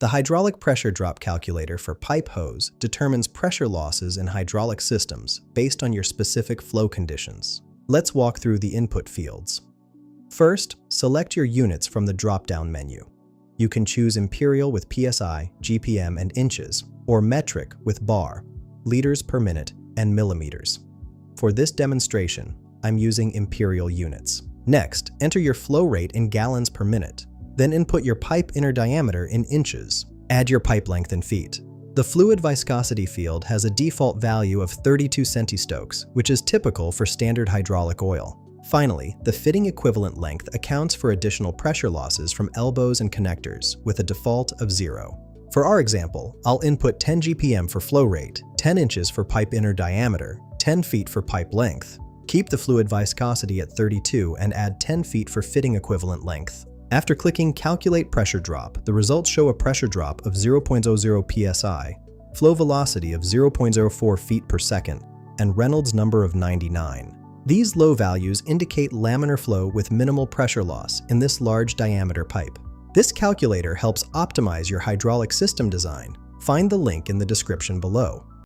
The hydraulic pressure drop calculator for pipe hose determines pressure losses in hydraulic systems based on your specific flow conditions. Let's walk through the input fields. First, select your units from the drop-down menu. You can choose Imperial with PSI, GPM, and inches, or metric with bar, liters per minute, and millimeters. For this demonstration, I'm using Imperial units. Next, enter your flow rate in gallons per minute. Then input your pipe inner diameter in inches. Add your pipe length in feet. The fluid viscosity field has a default value of 32 centistokes, which is typical for standard hydraulic oil. Finally, the fitting equivalent length accounts for additional pressure losses from elbows and connectors with a default of 0. For our example, I'll input 10 GPM for flow rate, 10 inches for pipe inner diameter, 10 feet for pipe length. Keep the fluid viscosity at 32 and add 10 feet for fitting equivalent length. After clicking Calculate Pressure Drop, the results show a pressure drop of 0.00 psi, flow velocity of 0.04 feet per second, and Reynolds number of 99. These low values indicate laminar flow with minimal pressure loss in this large diameter pipe. This calculator helps optimize your hydraulic system design. Find the link in the description below.